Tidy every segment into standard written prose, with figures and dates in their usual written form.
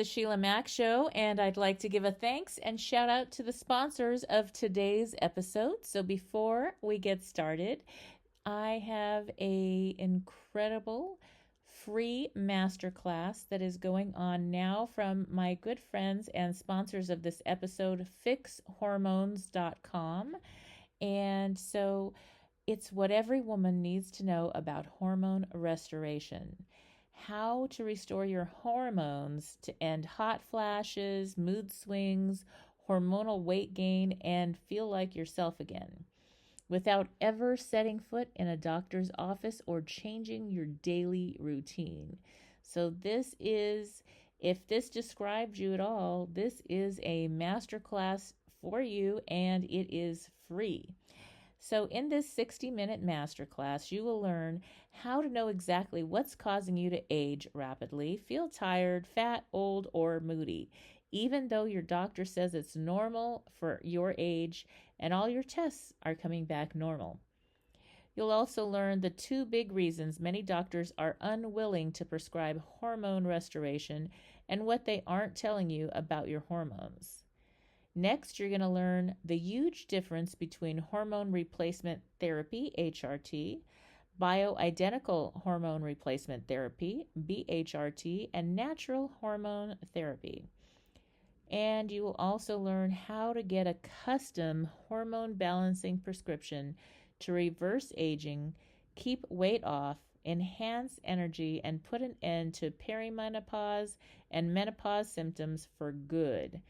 The Sheila Mac Show, and I'd like to give a thanks and shout out to the sponsors of today's episode. So before we get started, I have a incredible free masterclass that is going on now from my good friends and sponsors of this episode, fixhormones.com. And so it's what every woman needs to know about hormone restoration. How to restore your hormones to end hot flashes, mood swings, hormonal weight gain, and feel like yourself again without ever setting foot in a doctor's office or changing your daily routine. So, if this describes you at all, this is a masterclass for you and it is free. So, in this 60-minute masterclass, you will learn how to know exactly what's causing you to age rapidly, feel tired, fat, old, or moody, even though your doctor says it's normal for your age and all your tests are coming back normal. You'll also learn the two big reasons many doctors are unwilling to prescribe hormone restoration and what they aren't telling you about your hormones. Next, you're going to learn the huge difference between hormone replacement therapy, HRT, bioidentical hormone replacement therapy, BHRT, and natural hormone therapy. And you will also learn how to get a custom hormone balancing prescription to reverse aging, keep weight off, enhance energy, and put an end to perimenopause and menopause symptoms for good.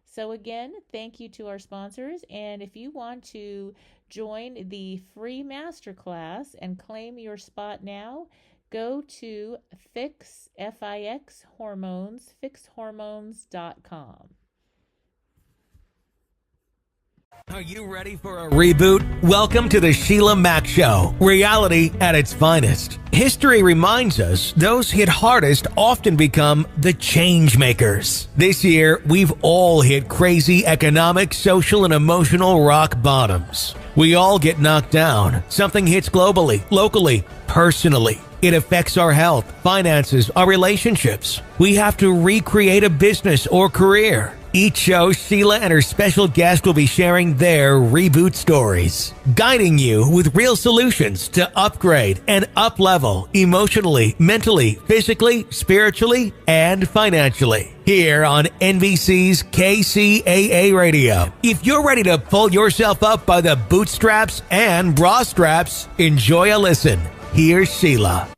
So, again, thank you to our sponsors. And if you want to join the free masterclass and claim your spot now, go to Fix Hormones, fixhormones.com. Are you ready for a reboot? Welcome to the Sheila Mac Show, reality at its finest. History reminds us those hit hardest often become the change makers. This year, we've all hit crazy economic, social, and emotional rock bottoms. We all get knocked down. Something hits globally, locally, personally. It affects our health, finances, our relationships. We have to recreate a business or career. Each show, Sheila and her special guest will be sharing their reboot stories, guiding you with real solutions to upgrade and up-level emotionally, mentally, physically, spiritually, and financially. Here on NBC's KCAAradio. If you're ready to pull yourself up by the bootstraps and bra straps, enjoy a listen. Here's Sheila.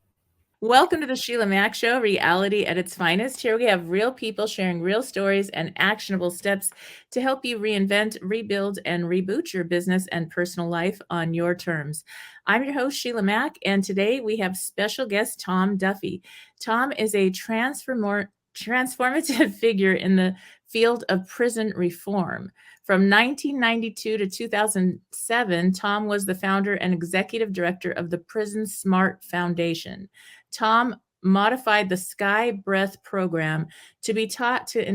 Welcome to the Sheila Mac Show, reality at its finest. Here we have real people sharing real stories and actionable steps to help you reinvent, rebuild, and reboot your business and personal life on your terms. I'm your host, Sheila Mac, and today we have special guest Tom Duffy. Tom is a transformative figure in the field of prison reform. From 1992 to 2007, Tom was the founder and executive director of the Prison Smart Foundation. Tom modified the Sky Breath program to be taught to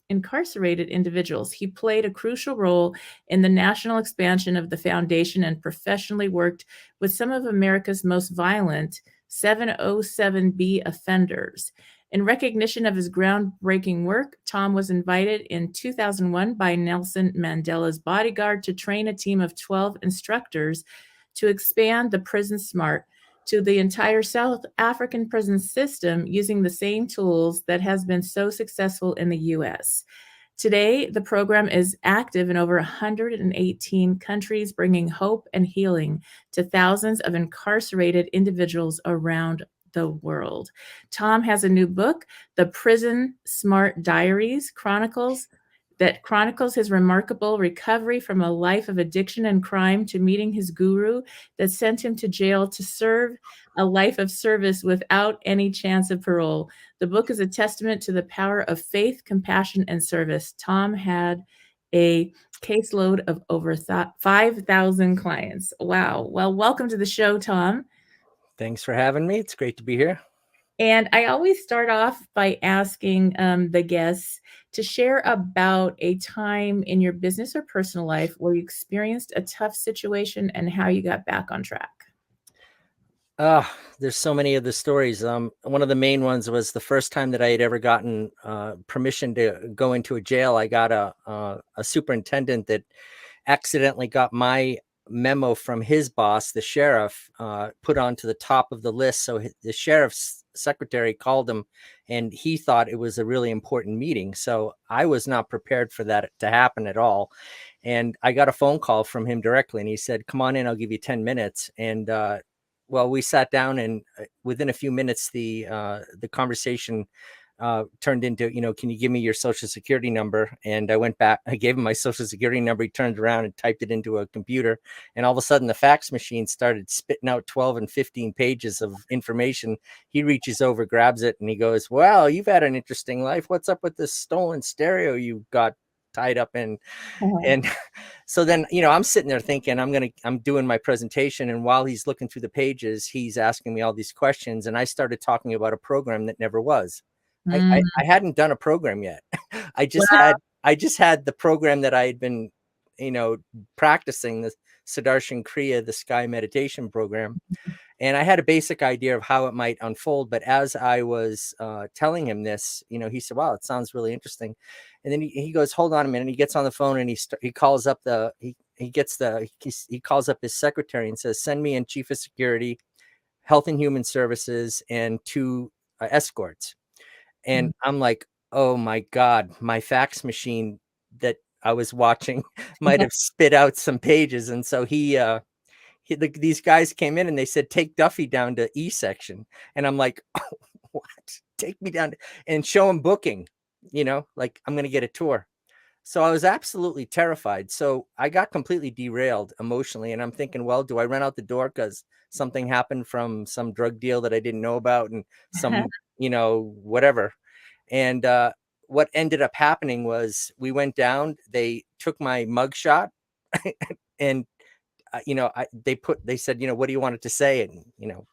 incarcerated individuals. He played a crucial role in the national expansion of the foundation and professionally worked with some of America's most violent 707B offenders. In recognition of his groundbreaking work, Tom was invited in 2001 by Nelson Mandela's bodyguard to train a team of 12 instructors to expand the Prison Smart to the entire South African prison system using the same tools that has been so successful in the U.S. Today, the program is active in over 118 countries, bringing hope and healing to thousands of incarcerated individuals around the world. Tom has a new book, The Prison Smart Diaries, chronicles his remarkable recovery from a life of addiction and crime to meeting his guru that sent him to jail to serve a life of service without any chance of parole. The book is a testament to the power of faith, compassion, and service. Tom had a caseload of over 5,000 clients. Wow. Well, welcome to the show, Tom. Thanks for having me. It's great to be here. And I always start off by asking the guests to share about a time in your business or personal life where you experienced a tough situation and how you got back on track. There's so many of the stories. One of the main ones was the first time that I had ever gotten permission to go into a jail. I got a superintendent that accidentally got my memo from his boss, the sheriff, put onto the top of the list. So the sheriff's secretary called him, and he thought it was a really important meeting. So I was not prepared for that to happen at all. And I got a phone call from him directly, and he said, "Come on in, I'll give you 10 minutes." And well, we sat down, and within a few minutes, the conversation turned into, can you give me your social security number? And I went back, I gave him my social security number. He turned around and typed it into a computer. And all of a sudden the fax machine started spitting out 12 and 15 pages of information. He reaches over, grabs it, and he goes, "Well, you've had an interesting life. What's up with this stolen stereo you got tied up in?" And so then, I'm sitting there thinking I'm doing my presentation. And while he's looking through the pages, he's asking me all these questions. And I started talking about a program that never was. Mm. I hadn't done a program yet. I just Wow. had the program that I had been, practicing, the Sudarshan Kriya, the Sky meditation program. And I had a basic idea of how it might unfold. But as I was telling him this, he said, "Wow, it sounds really interesting." And then he goes, "Hold on a minute." He gets on the phone, and he calls up he calls up his secretary and says, "Send me in Chief of Security, Health and Human Services, and 2 escorts." And I'm like, "Oh my God, my fax machine that I was watching might have spit out some pages." And so these guys came in and they said, "Take Duffy down to E section." And I'm like, "Oh, what? Take me down and show him booking, like I'm going to get a tour." So I was absolutely terrified. So I got completely derailed emotionally. And I'm thinking, well, do I run out the door because something happened from some drug deal that I didn't know about, and some, whatever. And what ended up happening was we went down, they took my mugshot and they said, "What do you want it to say?" And,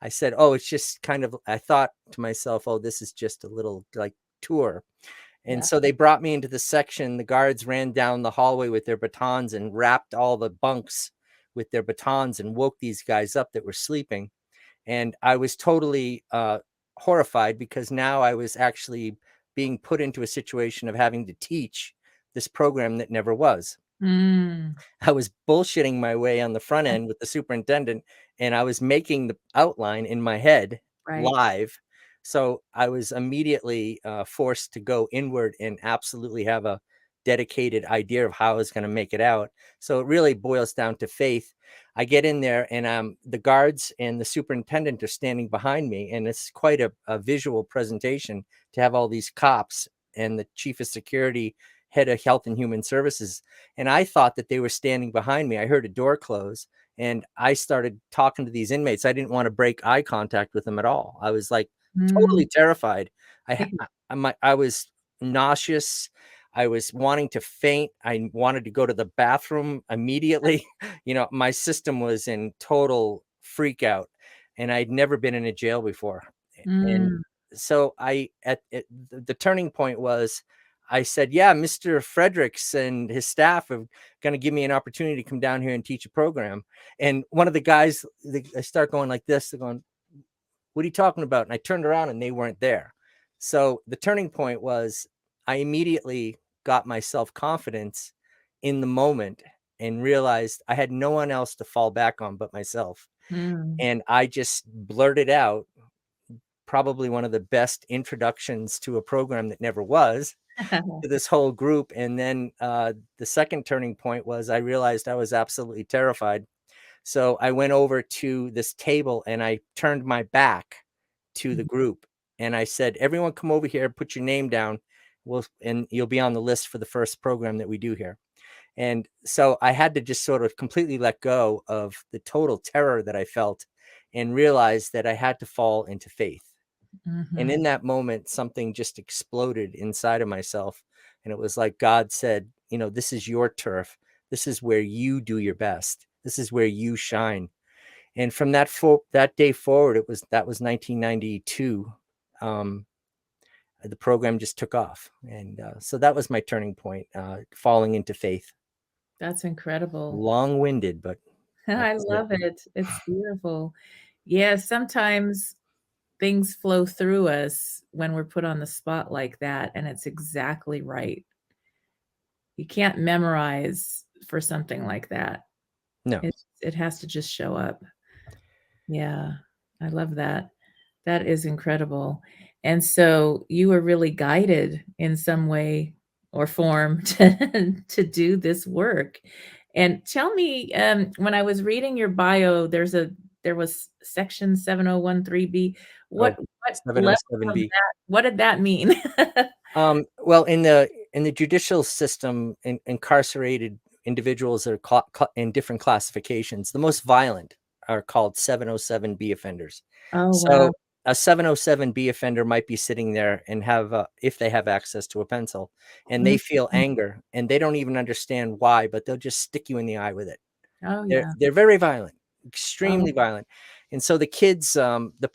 I said, "Oh, it's just kind of," I thought to myself, "Oh, this is just a little like tour." And Yeah. so they brought me into the section. The guards ran down the hallway with their batons and wrapped all the bunks with their batons and woke these guys up that were sleeping. And I was totally horrified, because now I was actually being put into a situation of having to teach this program that never was. Mm. I was bullshitting my way on the front end with the superintendent, and I was making the outline in my head Right. live. So I was immediately forced to go inward and absolutely have a dedicated idea of how I was going to make it out. So it really boils down to faith. I get in there, and the guards and the superintendent are standing behind me, and it's quite a visual presentation to have all these cops and the chief of security, head of health and human services. And I thought that they were standing behind me. I heard a door close, and I started talking to these inmates. I didn't want to break eye contact with them at all. I was like Mm. totally terrified. I Yeah. ha- I was nauseous. I was wanting to faint. I wanted to go to the bathroom immediately. My system was in total freak out, and I'd never been in a jail before. And Mm. so the turning point was, I said, "Yeah, Mr. Fredericks and his staff are going to give me an opportunity to come down here and teach a program." And one of the guys, they start going like this. They're going, "What are you talking about?" And I turned around and they weren't there. So the turning point was, I immediately got my self-confidence in the moment and realized I had no one else to fall back on but myself. Mm. And I just blurted out probably one of the best introductions to a program that never was, to this whole group. And then the second turning point was, I realized I was absolutely terrified. So I went over to this table and I turned my back to the group, and I said, "Everyone come over here, put your name down. And you'll be on the list for the first program that we do here." And so I had to just sort of completely let go of the total terror that I felt and realize that I had to fall into faith. And Mhm. in that moment, something just exploded inside of myself. And it was like God said, "This is your turf. This is where you do your best. This is where you shine." And from that day forward, that was 1992. Um, the program just took off. And so that was my turning point, falling into faith. That's incredible. Long winded, but that I was it. love it. It's beautiful. Yeah, sometimes things flow through us when we're put on the spot like that, and it's exactly right. You can't memorize for something like that. No. It has to just show up. Yeah, I love that. That is incredible. And so you were really guided in some way or form to do this work. And tell me, when I was reading your bio, there was section 7013B. Oh, What level of 707B. that? What did that mean? Well, in the judicial system, incarcerated individuals are in different classifications. The most violent are called 707B offenders. Oh wow. So a 707B offender might be sitting there and have, if they have access to a pencil, and they Mm, feel anger, and they don't even understand why, but they'll just stick you in the eye with it. oh They're yeah. they're very violent, Oh, extremely violent. And so the kids, the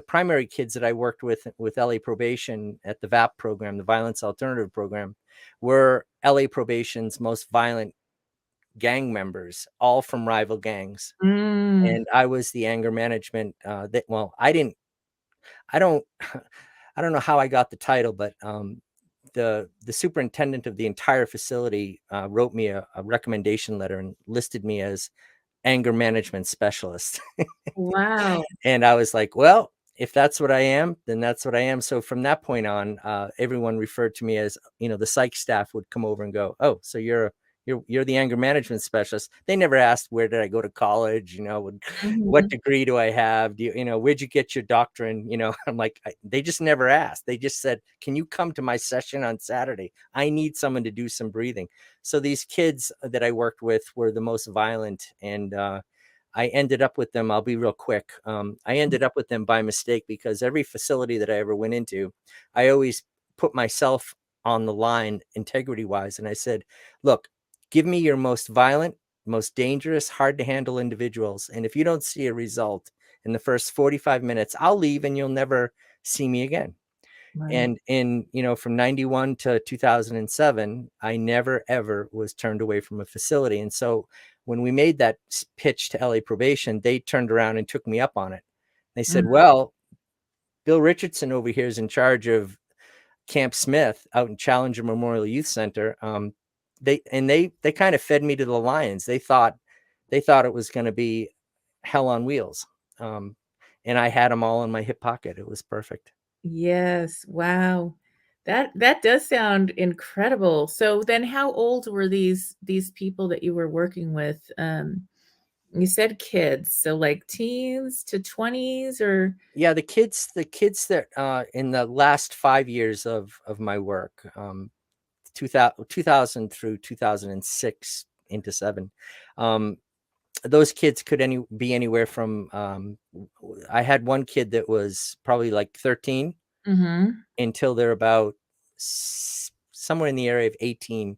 primary kids that I worked with LA Probation at the VAP program, the Violence Alternative Program, were LA Probation's most violent gang members, all from rival gangs. mm, And I was the anger management, that well, I don't I don't know how I got the title, but the superintendent of the entire facility wrote me a recommendation letter and listed me as anger management specialist. wow. And I was like, well, if that's what I am, then that's what I am. So from that point on, everyone referred to me as, the psych staff would come over and go, oh, so you're the anger management specialist. They never asked where did I go to college, what Mhm. degree do I have? Where'd you get your doctorate? I'm like, they just never asked. They just said, can you come to my session on Saturday? I need someone to do some breathing. So these kids that I worked with were the most violent, and I ended up with them. I'll be real quick. I ended up with them by mistake, because every facility that I ever went into, I always put myself on the line integrity wise. And I said, look, give me your most violent, most dangerous, hard to handle individuals. And if you don't see a result in the first 45 minutes, I'll leave and you'll never see me again. Right. And from 91 to 2007, I never, ever was turned away from a facility. And so when we made that pitch to LA Probation, they turned around and took me up on it. They said, Mm, well, Bill Richardson over here is in charge of Camp Smith out in Challenger Memorial Youth Center. They kind of fed me to the lions. They thought it was going to be hell on wheels. Um, and I had them all in my hip pocket. It was perfect. yes, wow. That does sound incredible. So then how old were these people that you were working with? You said kids, so like teens to 20s or Yeah, the kids that in the last 5 years of my work, 2000 through 2006 into 7, um, those kids could be anywhere from, I had one kid that was probably like 13 Mhm. until they're about somewhere in the area of 18,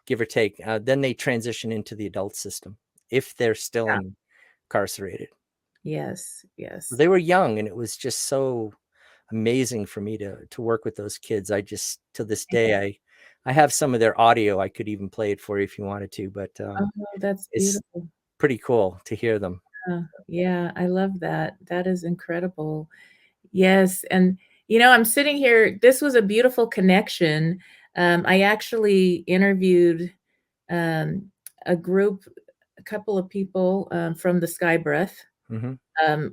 give or take. Then they transition into the adult system if they're still Yeah. incarcerated. Yes, yes. They were young, and it was just so amazing for me to work with those kids. I just, to this day, I have some of their audio. I could even play it for you if you wanted to, but Oh, that's it's beautiful. pretty cool to hear them. Yeah, I love that. That is incredible. Yes, and, I'm sitting here this was a beautiful connection. I actually interviewed, um, a group a couple of people, from the Sky Breath, Hmm.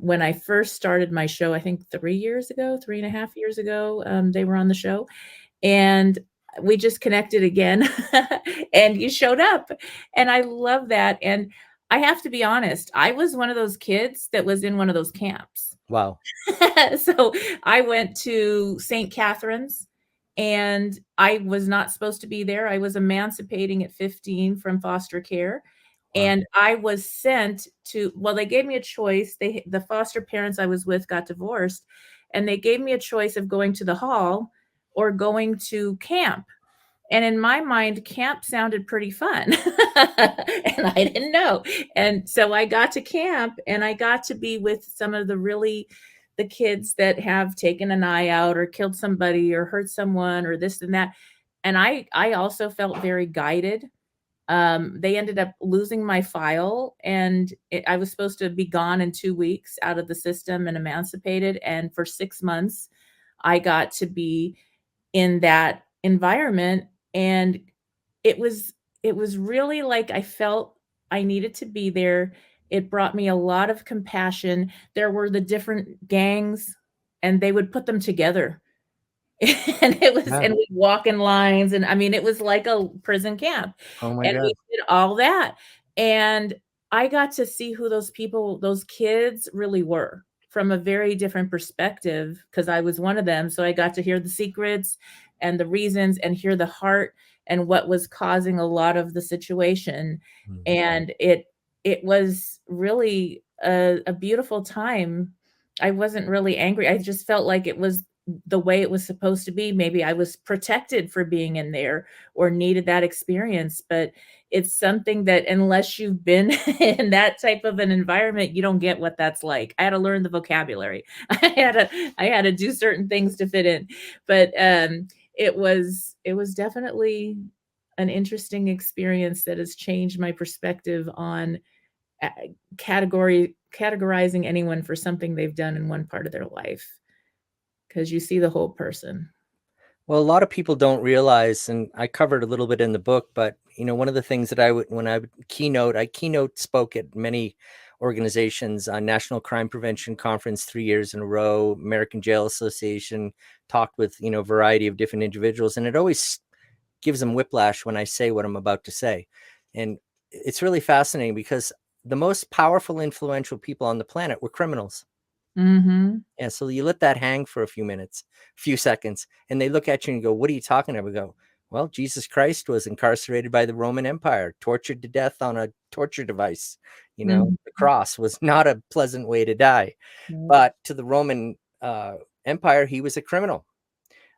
when I first started my show, I think 3 years ago, 3.5 years ago, they were on the show, and we just connected again, and you showed up, and I love that, and I have to be honest, I was one of those kids that was in one of those camps. Wow. So I went to St. Catherine's and I was not supposed to be there. I was emancipating at 15 from foster care. Wow. And I was sent to, well, they gave me a choice. The foster parents I was with got divorced, and they gave me a choice of going to the hall or going to camp. And in my mind, camp sounded pretty fun. And I didn't know. And so I got to camp and I got to be with some of the kids that have taken an eye out or killed somebody or hurt someone or this and that. And I also felt very guided. They ended up losing my file, and I was supposed to be gone in 2 weeks out of the system and emancipated. And for 6 months, I got to be in that environment, and it was it was really like I felt I needed to be there. It brought me a lot of compassion. There were the different gangs, and they would put them together. And it was Yeah. and we'd walk in lines, and I mean, it was like a prison camp, Oh my and we God. did all that, and I got to see who those people, those kids really were from a very different perspective, because I was one of them, so I got to hear the secrets and the reasons and hear the heart and what was causing a lot of the situation, Mhm. and it was really a beautiful time. I wasn't really angry, I just felt like it was the way it was supposed to be. Maybe I was protected for being in there or needed that experience, but it's something that unless you've been in that type of an environment, you don't get what that's like. I had to learn the vocabulary. I had to do certain things to fit in. But it was definitely an interesting experience that has changed my perspective on uh, categorizing anyone for something they've done in one part of their life, because you see the whole person. Well, a lot of people don't realize, and I covered a little bit in the book, but one of the things that when I would I keynote spoke at many organizations on National Crime Prevention Conference 3 years in a row, American Jail Association, talked with, a variety of different individuals. And it always gives them whiplash when I say what I'm about to say. And it's really fascinating because the most powerful, influential people on the planet were criminals. Mhm. Yeah, so you let that hang for a few seconds, and they look at you and go, "What are you talking about?" We go, "Well, Jesus Christ was incarcerated by the Roman Empire, tortured to death on a torture device. Mhm. The cross was not a pleasant way to die, Nope. but to the Roman Empire, he was a criminal."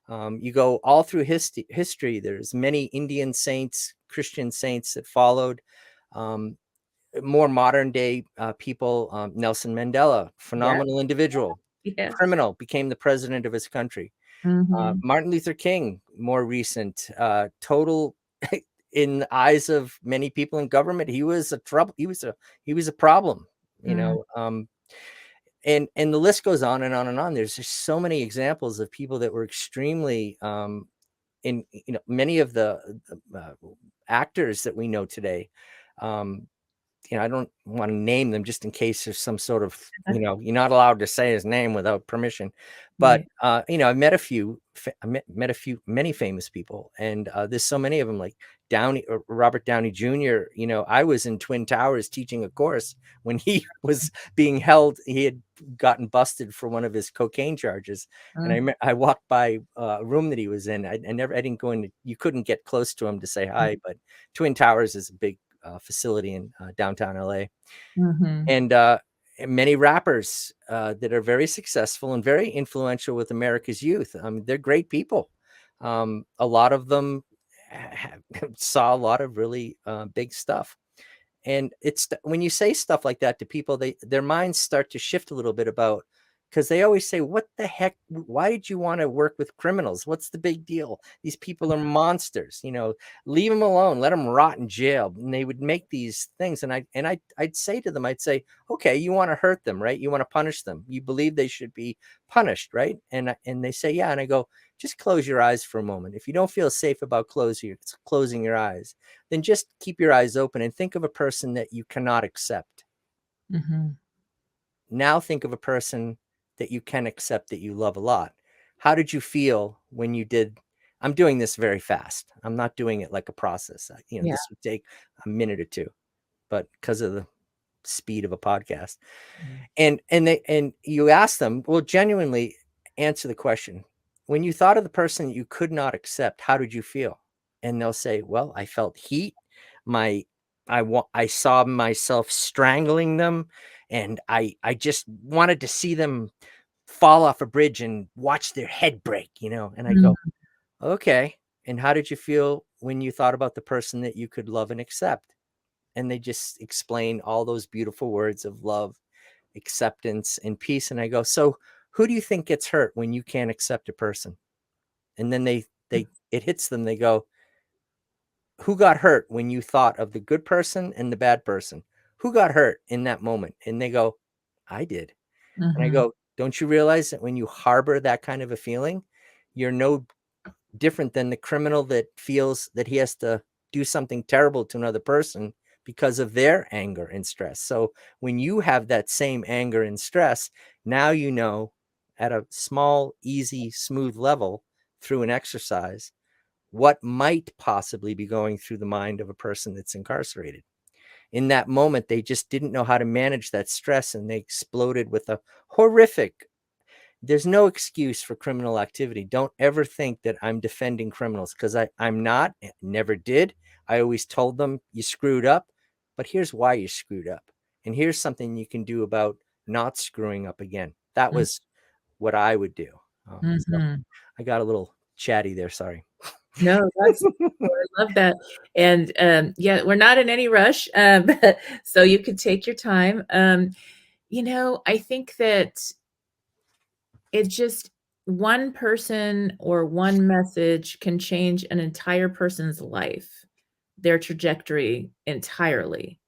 You go all through history. There's many Indian saints, Christian saints that followed. Um, More modern day people, Nelson Mandela, Yeah. phenomenal individual, Yes. criminal, became the president of his country. Mhm. Martin Luther King, more recent, total in the eyes of many people in government, he was a trouble. He was a problem, Mm. and the list goes on and on and on. There's just so many examples of people that were extremely in many of the actors that we know today. Um, I don't want to name them just in case there's some sort of, you're not allowed to say his name without permission. But, Right. I met many famous people, and there's so many of them, like Robert Downey Jr. I was in Twin Towers teaching a course when he was being held. He had gotten busted for one of his cocaine charges. And Mm. I walked by a room that he was in. I didn't go in. You couldn't get close to him to say hi, but Twin Towers is a big facility in downtown LA, Mhm. and many rappers that are very successful and very influential with America's youth. They're great people. A lot of them saw a lot of really big stuff. And it's when you say stuff like that to people, their minds start to shift a little bit about, because they always say, "What the heck? Why did you want to work with criminals? What's the big deal? These people are monsters. Leave them alone. Let them rot in jail." And they would make these things, and I'd say to them, I'd say, "Okay, you want to hurt them, right? You want to punish them. You believe they should be punished, right?" And they say, "Yeah." And I go, "Just close your eyes for a moment. If you don't feel safe about closing your eyes, then just keep your eyes open and think of a person that you cannot accept. Mhm. Now think of a person that you can accept, that you love a lot. How did you feel when you did?" I'm doing this very fast. I'm not doing it like a process. Yeah. This would take a minute or two, but because of the speed of a podcast. Mm. And you ask them, well, genuinely answer the question. When you thought of the person that you could not accept, how did you feel? And they'll say, well, I felt heat. My I saw myself strangling them, and I just wanted to see them fall off a bridge and watch their head break, And I Mm. go, okay. And how did you feel when you thought about the person that you could love and accept? And they just explain all those beautiful words of love, acceptance, and peace. And I go, so who do you think gets hurt when you can't accept a person? And then it hits them. They go, who got hurt when you thought of the good person and the bad person? Who got hurt in that moment? And they go, I did. And I Mhm. go, don't you realize that when you harbor that kind of a feeling, you're no different than the criminal that feels that he has to do something terrible to another person because of their anger and stress. So when you have that same anger and stress, now you know at a small, easy, smooth level through an exercise what might possibly be going through the mind of a person that's incarcerated. In that moment, they just didn't know how to manage that stress and they exploded with a horrific. There's no excuse for criminal activity. Don't ever think that I'm defending criminals, because I'm not, never did. I always told them you screwed up, but here's why you screwed up. And here's something you can do about not screwing up again. That Mm. was what I would do. So Mhm. I got a little chatty there. Sorry. No, that's I love that. And, yeah, we're not in any rush, so you can take your time. I think that it's just one person or one message can change an entire person's life, their trajectory entirely.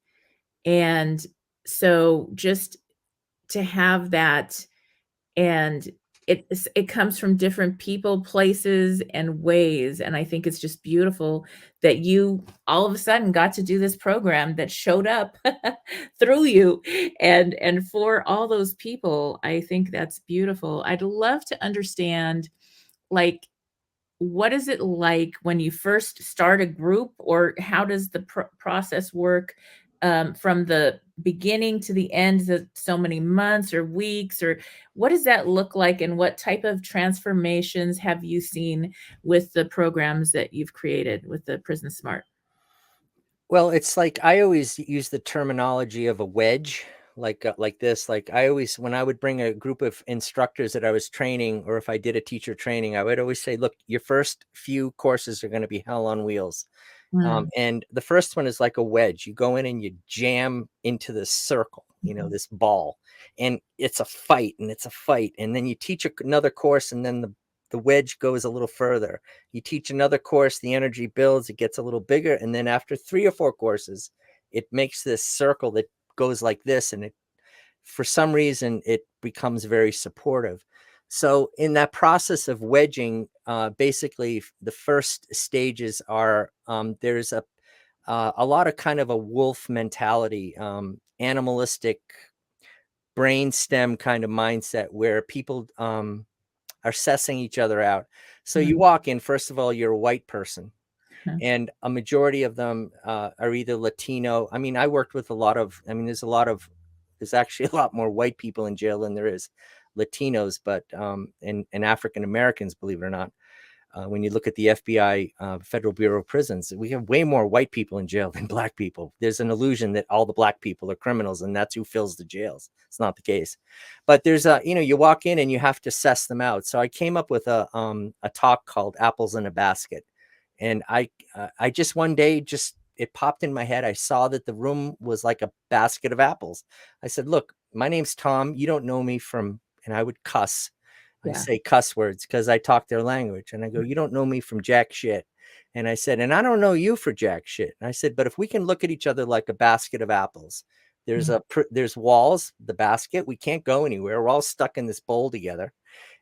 And so just to have that, and it comes from different people, places, and ways, and I think it's just beautiful that you all of a sudden got to do this program that showed up through you, and for all those people. I think that's beautiful. I'd love to understand, like, what is it like when you first start a group, or how does the process work, from the beginning to the end? Is it so many months or weeks, or what does that look like? And what type of transformations have you seen with the programs that you've created with the Prison Smart? Well, it's like I always use the terminology of a wedge, like this. Like I always, when I would bring a group of instructors that I was training, or if I did a teacher training, I would always say, look, your first few courses are going to be hell on wheels. Mm, And the first one is like a wedge. You go in and you jam into this circle, mhm, this ball, and it's a fight and it's a fight. And then you teach another course, and then the wedge goes a little further. You teach another course, the energy builds, it gets a little bigger. And then after 3 or 4 courses, it makes this circle that goes like this. And for some reason, it becomes very supportive. So in that process of wedging, basically the first stages are, there's a lot of kind of a wolf mentality, animalistic brainstem kind of mindset where people are sussing each other out. So you mm, walk in, first of all, you're a white person, mhm, and a majority of them are either Latino. I mean, I worked with a lot of, I mean, there's actually a lot more white people in jail than there is Latinos, but and African Americans, believe it or not. When you look at the FBI, Federal Bureau of Prisons, we have way more white people in jail than black people. There's an illusion that all the black people are criminals and that's who fills the jails. It's not the case. But there's you walk in and you have to suss them out. So I came up with a talk called Apples in a Basket. And I just one day, just it popped in my head. I saw that the room was like a basket of apples. I said, look, my name's Tom. You don't know me from, and I would cuss. I yeah. say cuss words because I talk their language. And I go, you don't know me from jack shit. And I said, and I don't know you for jack shit. And I said, but if we can look at each other like a basket of apples, Mm, there's walls, the basket, we can't go anywhere. We're all stuck in this bowl together.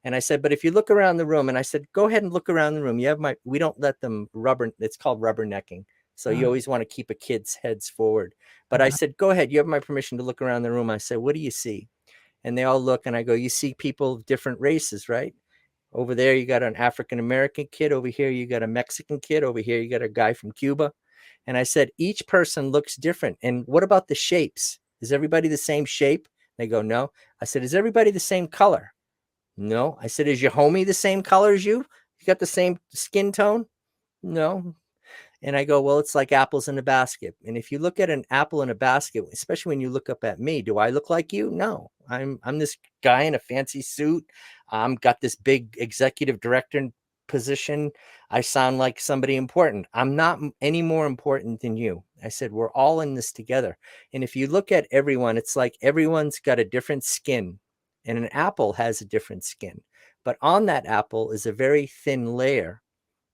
And I said, but if you look around the room, and I said, go ahead and look around the room. We don't let them it's called rubbernecking. So you uh, always want to keep a kid's heads forward. But I uh, said, go ahead. You have my permission to look around the room. I said, what do you see? And they all look, and I go, you see people of different races, right? Over there, you got an African American kid. Over here, you got a Mexican kid. Over here, you got a guy from Cuba. And I said, each person looks different. And what about the shapes? Is everybody the same shape? They go, no. I said, is everybody the same color? No. I said, is your homie the same color as you? You got the same skin tone? No. And I go, well, it's like apples in a basket. And if you look at an apple in a basket, especially when you look up at me, do I look like you? No, I'm this guy in a fancy suit. I'm got this big executive director position. I sound like somebody important. I'm not any more important than you. I said, we're all in this together. And if you look at everyone, it's like everyone's got a different skin, and an apple has a different skin. But on that apple is a very thin layer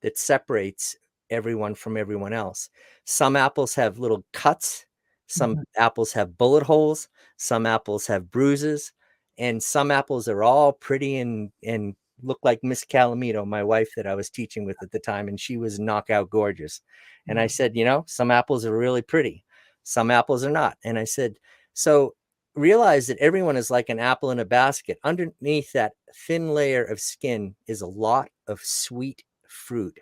that separates everyone from everyone else. Some apples have little cuts, some Mhm. apples have bullet holes, some apples have bruises, and some apples are all pretty and look like Miss Calamito, my wife that I was teaching with at the time, and she was knockout gorgeous. And I said, some apples are really pretty, some apples are not. And I said, so realize that everyone is like an apple in a basket. Underneath that thin layer of skin is a lot of sweet fruit.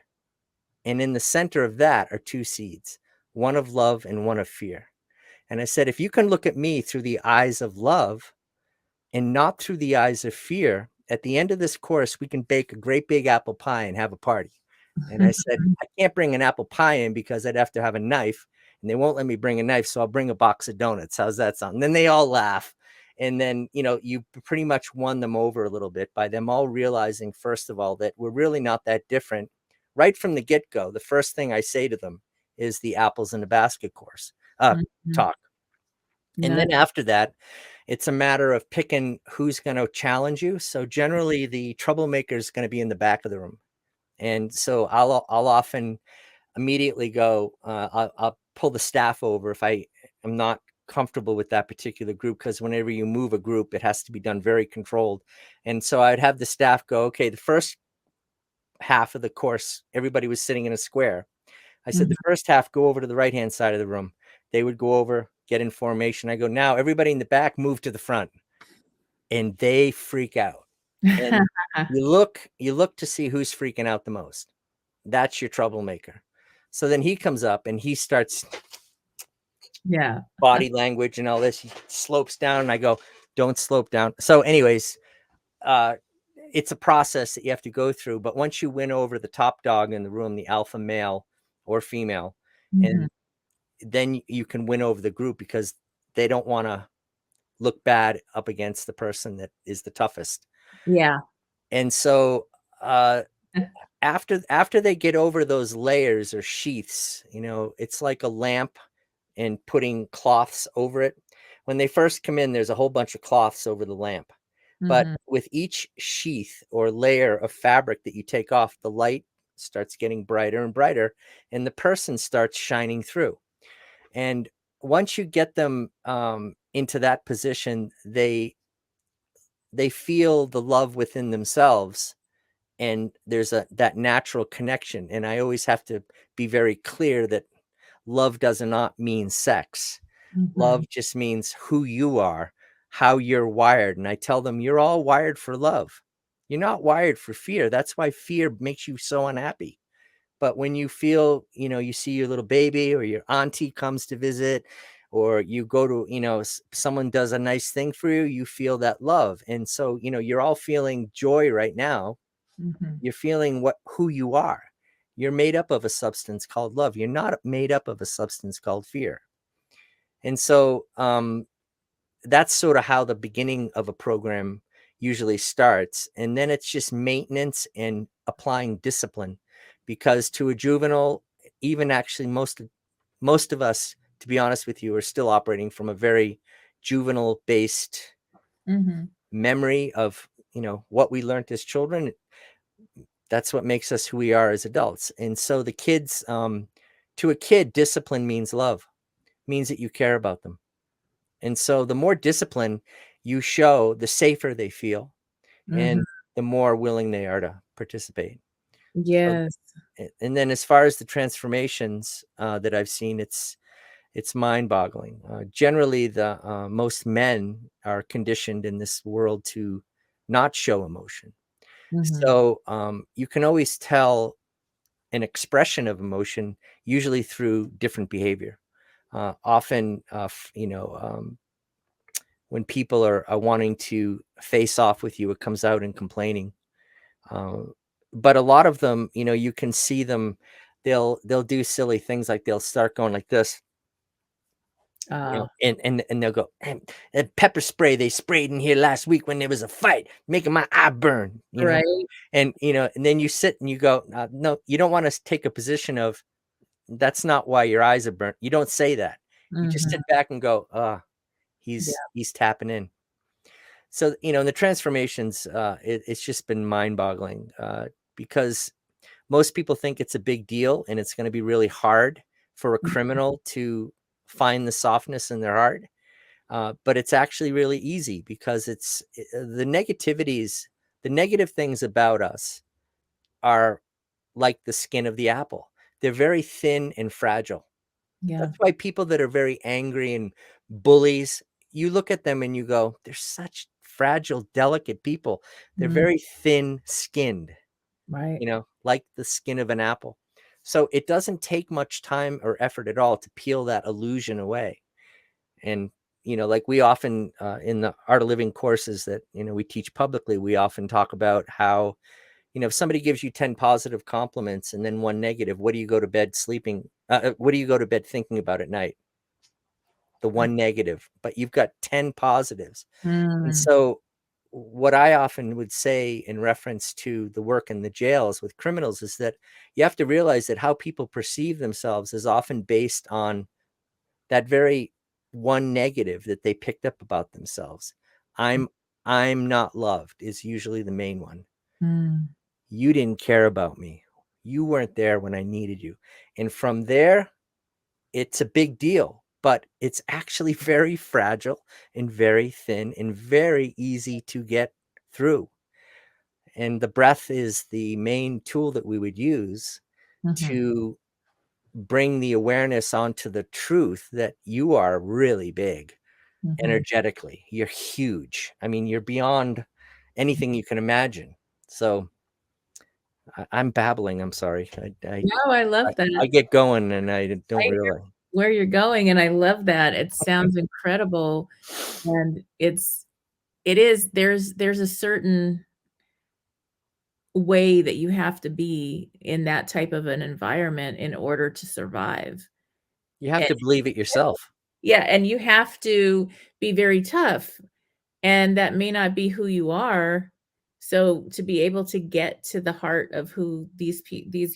And in the center of that are two seeds, one of love and one of fear. And I said, if you can look at me through the eyes of love and not through the eyes of fear, at the end of this course, we can bake a great big apple pie and have a party. And I said, I can't bring an apple pie in because I'd have to have a knife, and they won't let me bring a knife. So I'll bring a box of donuts. How's that sound? And then they all laugh. And then, you pretty much won them over a little bit by them all realizing, first of all, that we're really not that different. Right from the get-go, the first thing I say to them is the apples in the basket course Mhm. talk. And Nice. then after that, it's a matter of picking who's going to challenge you. So generally, the troublemaker is going to be in the back of the room. And so I'll often immediately go, I'll pull the staff over if I am not comfortable with that particular group, because whenever you move a group, it has to be done very controlled. And so I'd have the staff go, okay, the first half of the course, everybody was sitting in a square. I said, Mhm. the first half, go over to the right-hand side of the room. They would go over, get in formation. I go, now everybody in the back, move to the front. And they freak out. And you look to see who's freaking out the most. That's your troublemaker. So then he comes up and he starts Yeah. body language and all this. He slopes down and I go, don't slope down. So anyways, it's a process that you have to go through. But once you win over the top dog in the room, the alpha male or female, Mhm. and then you can win over the group because they don't want to look bad up against the person that is the toughest. Yeah. And so after they get over those layers or sheaths, it's like a lamp and putting cloths over it. When they first come in, there's a whole bunch of cloths over the lamp. But Mhm. with each sheath or layer of fabric that you take off, the light starts getting brighter and brighter, and the person starts shining through. And once you get them into that position, they feel the love within themselves, and there's that natural connection. And I always have to be very clear that love does not mean sex. Mhm. Love just means who you are, how you're wired. And I tell them, you're all wired for love. You're not wired for fear. That's why fear makes you so unhappy. But when you feel, you see your little baby or your auntie comes to visit, or you go to, someone does a nice thing for you, you feel that love. And so, you're all feeling joy right now. Mhm. You're feeling who you are. You're made up of a substance called love. You're not made up of a substance called fear. And so that's sort of how the beginning of a program usually starts. And then it's just maintenance and applying discipline, because to a juvenile, even actually most of us, to be honest with you, are still operating from a very juvenile based Mhm. memory of, what we learned as children. That's what makes us who we are as adults. And so the kids, to a kid, discipline means love, means that you care about them. And so the more discipline you show, the safer they feel Mhm. and the more willing they are to participate. So, Yes. and then as far as the transformations that I've seen, it's mind-boggling. Generally, the most men are conditioned in this world to not show emotion. Mhm. So you can always tell an expression of emotion, usually through different behavior. Often, when people are wanting to face off with you, it comes out in complaining. Uh, but a lot of them, you can see them. They'll do silly things, like they'll start going like this, Oh, and they'll go, "And pepper spray they sprayed in here last week when there was a fight, making my eye burn." right. And then you sit and you go, no, you don't want to take a position of, that's not why your eyes are burnt. You don't say that. You just Mhm. sit back and go, Yeah. he's tapping in. So, the transformations, it's just been mind boggling, because Most people think it's a big deal and it's going to be really hard for a criminal to find the softness in their heart. But it's actually really easy because the negative things about us are like the skin of the apple. They're very thin and fragile. Yeah. That's why people that are very angry and bullies, you look at them and you go, they're such fragile, delicate people. They're Mm, very thin skinned, right. like the skin of an apple. So it doesn't take much time or effort at all to peel that illusion away. And, like we often, in the Art of Living courses that, we teach publicly, we often talk about how, if somebody gives you 10 positive compliments and then one negative, what do you go to bed sleeping? What do you go to bed thinking about at night? The one negative, but you've got 10 positives. And Mm, so what I often would say in reference to the work in the jails with criminals is that you have to realize that how people perceive themselves is often based on that very one negative that they picked up about themselves. I'm I'm not loved is usually the main one. mm, You didn't care about me. You weren't there when I needed you. And from there, it's a big deal, but it's actually very fragile and very thin and very easy to get through. And the breath is the main tool that we would use mhm, to bring the awareness onto the truth that you are really big mhm. energetically. You're huge. I mean, you're beyond anything you can imagine. So I'm babbling. I'm sorry. No, I love I that. get going and I don't I hear realize. where you're going, and I love that. It sounds incredible, and it is there's a certain way that you have to be in that type of an environment in order to survive. You have And to believe it yourself. yeah, and you have to be very tough, and that may not be who you are. So to be able to get to the heart of who these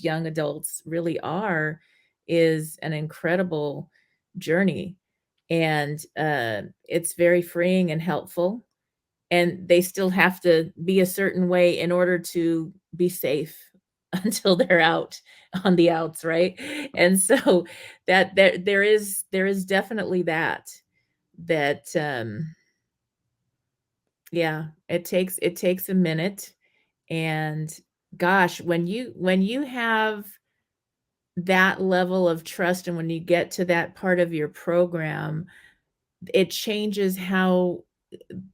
young adults really are is an incredible journey, and, it's very freeing and helpful, and they still have to be a certain way in order to be safe until they're out on the outs, right? And so that there is definitely that yeah, it takes a minute, and gosh, when you have that level of trust and when you get to that part of your program, it changes how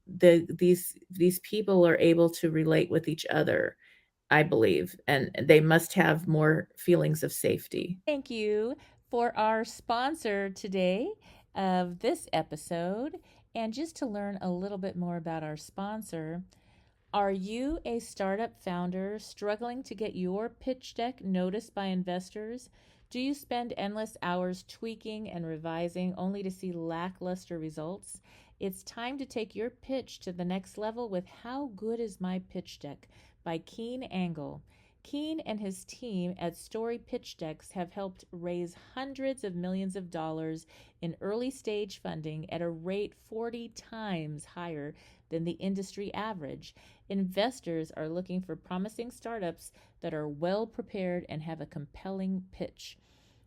these people are able to relate with each other, I believe, and they must have more feelings of safety. Thank you for our sponsor today of this episode. And just to learn a little bit more about our sponsor, are you a startup founder struggling to get your pitch deck noticed by investors? Do you spend endless hours tweaking and revising only to see lackluster results? It's time to take your pitch to the next level with How Good Is My Pitch Deck by Keen Angle. Keen and his team at Story Pitch Decks have helped raise hundreds of millions of dollars in early stage funding at a rate 40 times higher than the industry average. Investors are looking for promising startups that are well prepared and have a compelling pitch.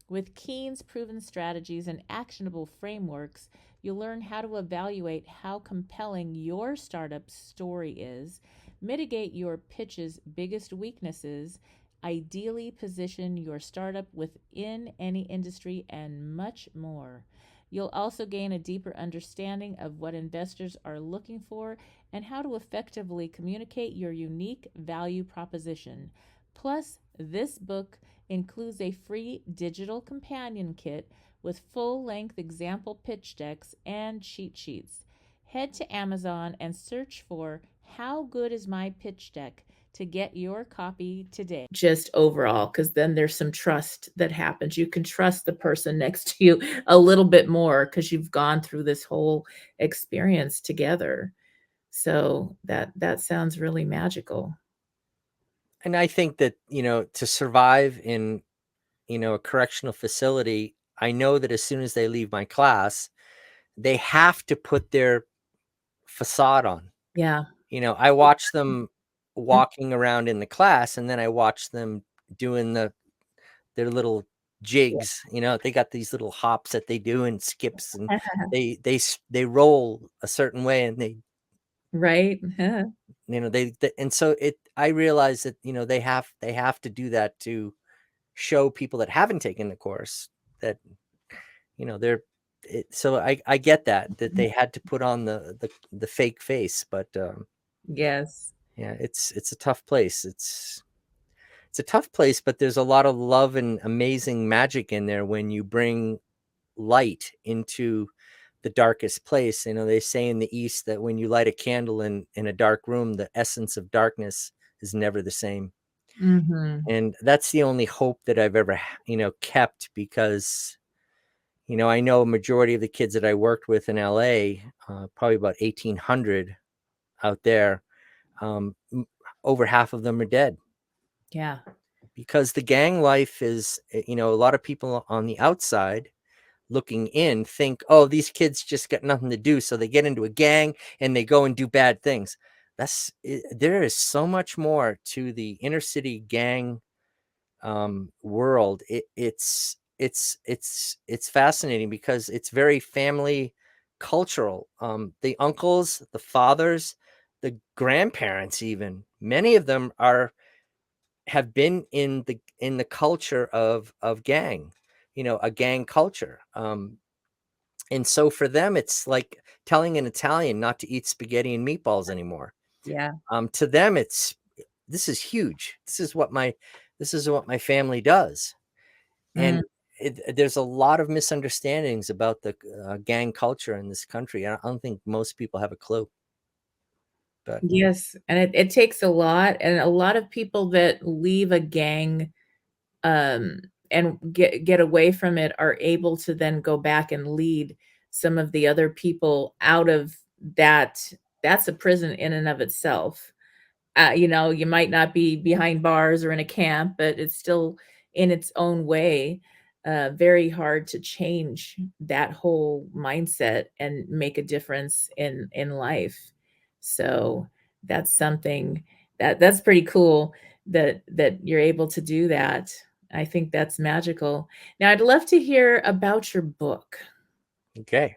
With Keen's proven strategies and actionable frameworks, you'll learn how to evaluate how compelling your startup's story is, mitigate your pitch's biggest weaknesses, ideally position your startup within any industry, and much more. You'll also gain a deeper understanding of what investors are looking for and how to effectively communicate your unique value proposition. Plus, this book includes a free digital companion kit with full length example pitch decks and cheat sheets. Head to Amazon and search for How Good Is My Pitch Deck to get your copy today. Just overall, because then there's some trust that happens. You can trust the person next to you a little bit more because you've gone through this whole experience together. So that sounds really magical. And I think that, to survive in, a correctional facility, I know that as soon as they leave my class, they have to put their facade on. Yeah. I watch them walking around in the class and then I watch them doing their little jigs. They got these little hops that they do and skips, and they roll a certain way, and Right. and so I realized that they have to do that to show people that haven't taken the course that they're so I get that they had to put on the fake face, but Yes. yeah, it's a tough place. It's a tough place, but there's a lot of love and amazing magic in there when you bring light into the darkest place. They say in the East that when you light a candle in a dark room, the essence of darkness is never the same. Hmm. And that's the only hope that I've ever, kept, because, I know a majority of the kids that I worked with in LA, probably about 1,800 out there, over half of them are dead. Yeah. Because the gang life is, a lot of people on the outside looking in think, oh, these kids just got nothing to do. So they get into a gang and they go and do bad things. There is so much more to the inner city gang world. It's fascinating because it's very family cultural. The uncles, the fathers, the grandparents, even many of them have been in the culture of gang, a gang culture. And so for them, it's like telling an Italian not to eat spaghetti and meatballs anymore. Yeah. To them, this is huge. This is what my family does. Mm. And there's a lot of misunderstandings about the gang culture in this country. I don't think most people have a clue. But Yes, and it takes a lot, and a lot of people that leave a gang, um, and get away from it are able to then go back and lead some of the other people out of that. That's a prison in and of itself. You might not be behind bars or in a camp, but it's still in its own way, very hard to change that whole mindset and make a difference in life. So that's something that's pretty cool that you're able to do that. I think that's magical. Now, I'd love to hear about your book. okay.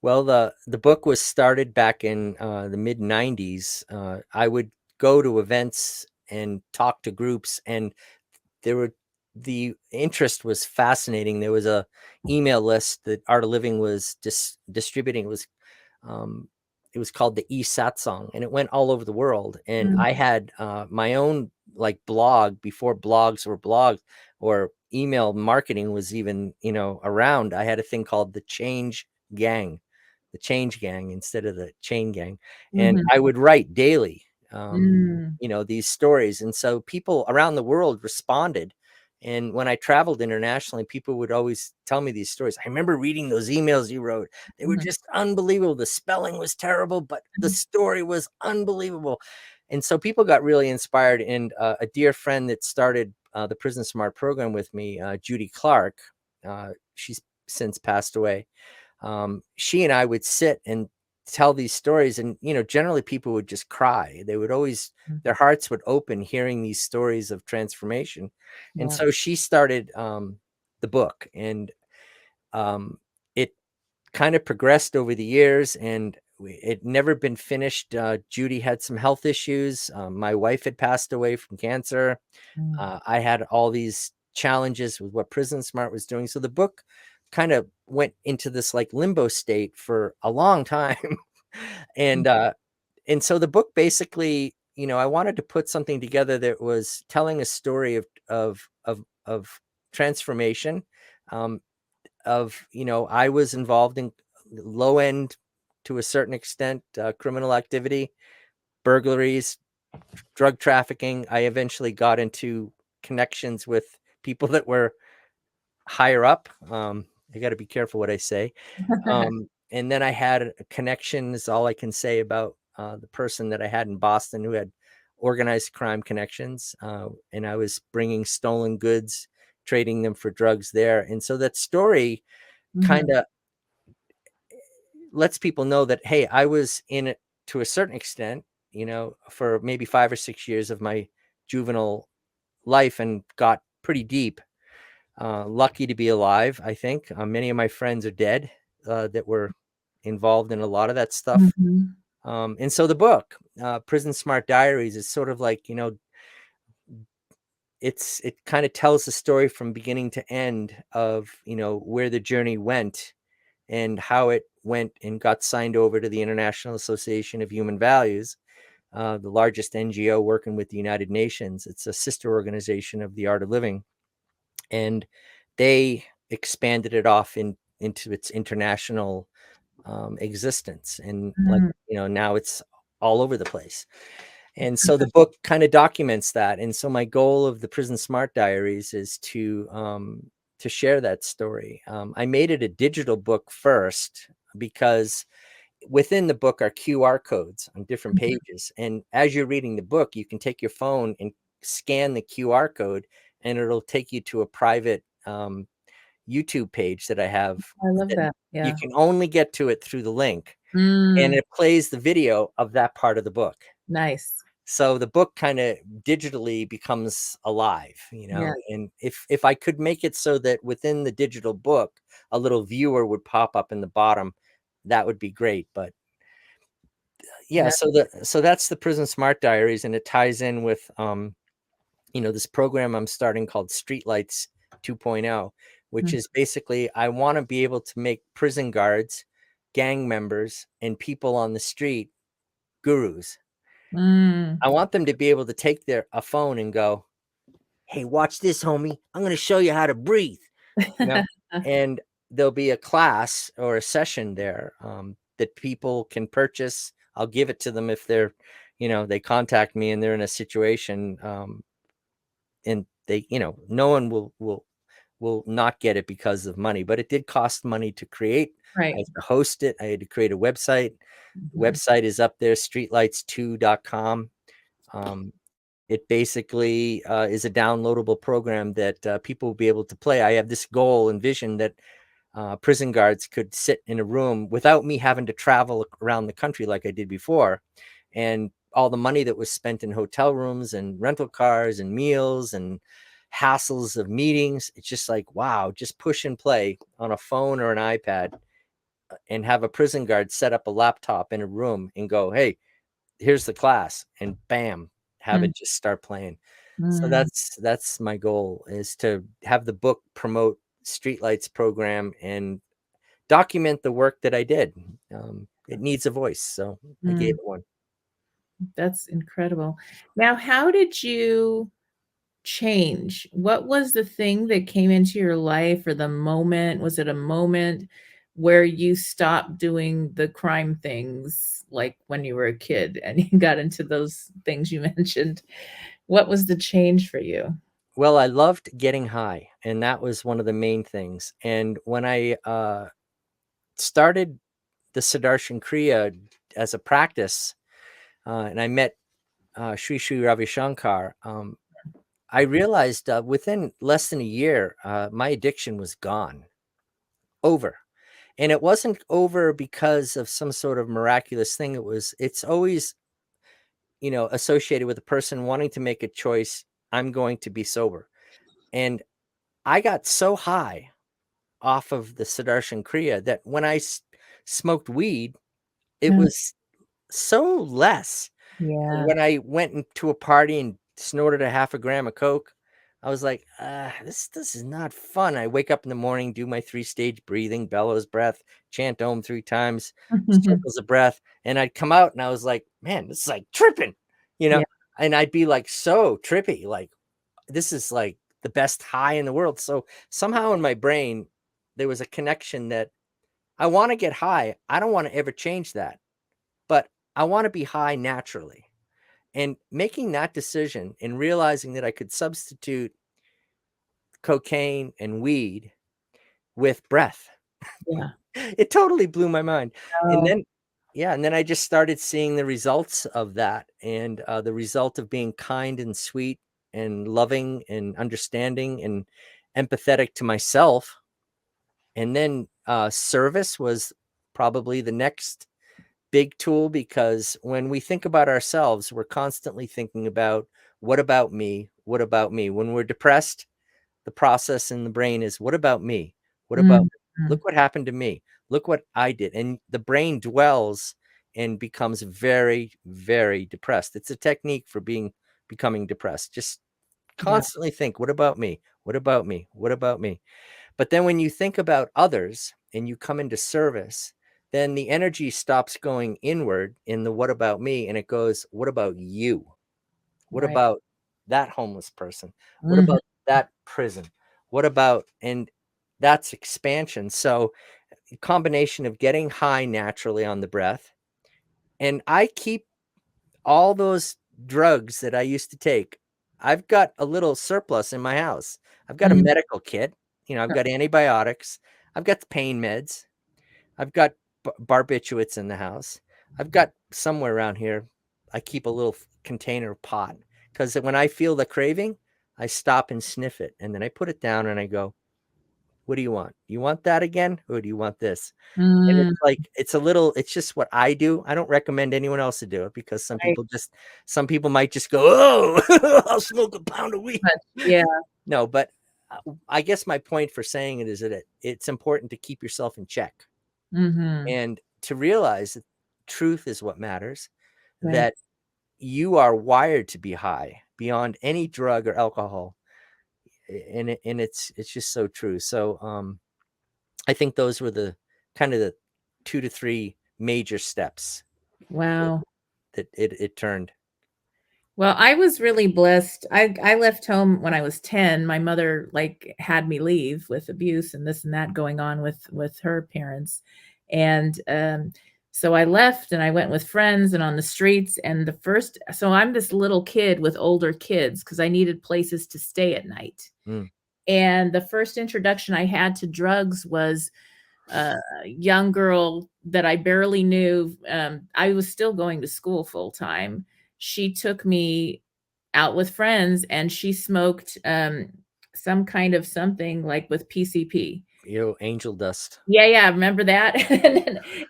Well, the book was started back in the mid '90s. I would go to events and talk to groups, and there were the interest was fascinating. There was a email list that Art of Living was distributing. Um, it was called the e-satsang, and it went all over the world. And Mm, I had my own like blog before blogs were blogs, or email marketing was even around. I had a thing called the Change Gang instead of the Chain Gang, and mhm, I would write daily, mm, these stories, and so people around the world responded. And when I traveled internationally, people would always tell me these stories. I remember reading those emails you wrote. They were mhm, just unbelievable. The spelling was terrible, but the mhm, story was unbelievable. And so people got really inspired. And a dear friend that started the Prison Smart program with me, Judy Clark, she's since passed away. She and I would sit and tell these stories, and generally people would just cry. They would always, mm, their hearts would open hearing these stories of transformation. And yeah, so she started the book, and it kind of progressed over the years, and it never been finished. Judy had some health issues. My wife had passed away from cancer. mm, I had all these challenges with what Prison Smart was doing. So the book kind of went into this like limbo state for a long time. mm, and so the book basically, I wanted to put something together that was telling a story of transformation. Um, I was involved in low end, to a certain extent, criminal activity, burglaries, drug trafficking. I eventually got into connections with people that were higher up. I got to be careful what I say. And then I had a connection, is all I can say about the person that I had in Boston who had organized crime connections. And I was bringing stolen goods, trading them for drugs there. And so that story kind mhm, of lets people know that, hey, I was in it to a certain extent, for maybe 5 or 6 years of my juvenile life and got pretty deep. Lucky to be alive, I think. Many of my friends are dead that were involved in a lot of that stuff. Mhm. And so the book, Prison Smart Diaries, is sort of like, it kind of tells the story from beginning to end of, where the journey went and how it went and got signed over to the International Association of Human Values, the largest NGO working with the United Nations. It's a sister organization of the Art of Living. And they expanded it off into its international existence. And like, Mm. now it's all over the place. And so the book kind of documents that. And so my goal of the Prison Smart Diaries is to share that story. I made it a digital book first because within the book are QR codes on different Mhm. pages. And as you're reading the book, you can take your phone and scan the QR code, and it'll take you to a private YouTube page that I have I love that that. you Yeah. can only get to it through the link, and Mm, it plays the video of that part of the book. nice. So the book kind of digitally becomes alive, Yeah. and if I could make it so that within the digital book, a little viewer would pop up in the bottom, that would be great. But yeah, Yeah. so that's the Prison Smart Diaries, and it ties in with this program I'm starting called Streetlights 2.0, which Mm. is basically I want to be able to make prison guards, gang members, and people on the street gurus. Mm. I want them to be able to take a phone and go, "Hey, watch this, homie. I'm going to show you how to breathe." You know, and there'll be a class or a session there that people can purchase. I'll give it to them if they contact me and they're in a situation, and they, no one will not get it because of money, but it did cost money to create. I Right. had to host it. I had to create a website. The Mhm. website is up there, streetlights2.com. Um, it basically is a downloadable program that people will be able to play. I have this goal and vision that prison guards could sit in a room without me having to travel around the country like I did before. And all the money that was spent in hotel rooms and rental cars and meals and hassles of meetings, it's just like, wow, just push and play on a phone or an iPad and have a prison guard set up a laptop in a room and go, "Hey, here's the class," and bam, have Mm. it just start playing. So Mm. that's my goal, is to have the book promote Streetlights program and document the work that I did. It needs a voice, so I gave Mm. it one. That's incredible. Now, how did you change? What was the thing that came into your life or the moment? Was it a moment where you stopped doing the crime things like when you were a kid and you got into those things you mentioned? What was the change for you? Well, I loved getting high, and that was one of the main things. And when I started the Sudarshan Kriya as a practice, and I met Sri Sri Ravi Shankar, I realized within less than a year, my addiction was gone, over. And it wasn't over because of some sort of miraculous thing. It's always, associated with a person wanting to make a choice. I'm going to be sober. And I got so high off of the Sudarshan Kriya that when I smoked weed, it Yeah. was so less. Yeah. When I went into a party and snorted a half a gram of coke, I was like, this is not fun. I wake up in the morning, do my 3-stage breathing, bellows breath, chant Om 3 times, circles of breath, and I'd come out and I was like, man, this is like tripping, you know? Yeah. And I'd be like so trippy, like this is like the best high in the world. So somehow in my brain, there was a connection that I want to get high. I don't want to ever change that, but I want to be high naturally. And making that decision and realizing that I could substitute cocaine and weed with breath, Yeah. it totally blew my mind. And Oh, then, yeah, and then I just started seeing the results of that, and the result of being kind and sweet and loving and understanding and empathetic to myself. And then service was probably the next big tool, because when we think about ourselves, we're constantly thinking about what about me? What about me? When we're depressed, the process in the brain is, what about me? What about, Mhm. look what happened to me. Look what I did. And the brain dwells and becomes very, very depressed. It's a technique for becoming depressed. Just Yeah. constantly think, what about me? What about me? What about me? But then when you think about others and you come into service, then the energy stops going inward in the what about me, and it goes, what about you? What Right. about that homeless person? What Mhm. about that prison? What about, and that's expansion. So a combination of getting high naturally on the breath. And I keep all those drugs that I used to take. I've got a little surplus in my house. I've got a Mhm. medical kit. I've got antibiotics. I've got the pain meds. I've got barbiturates in the house. I've got somewhere around here, I keep a little container pot, because when I feel the craving, I stop and sniff it. And then I put it down and I go, what do you want? You want that again? Or do you want this? And Mm, it's like, it's just what I do. I don't recommend anyone else to do it, because right. some people might just go, oh, I'll smoke a pound of weed. But yeah. No, but I guess my point for saying it is that it's important to keep yourself in check Mhm. and to realize that truth is what matters, Right. that you are wired to be high beyond any drug or alcohol. And it's just so true. So I think those were the kind of the 2 to 3 major steps that, Wow. it turned. Well, I was really blessed. I left home when I was 10. My mother like had me leave with abuse and this and that going on with her parents. And so I left and I went with friends and on the streets and so I'm this little kid with older kids because I needed places to stay at night. Mm, And the first introduction I had to drugs was a young girl that I barely knew. I was still going to school full time. She took me out with friends and she smoked some kind of something like with PCP. angel dust. Yeah, yeah, remember that?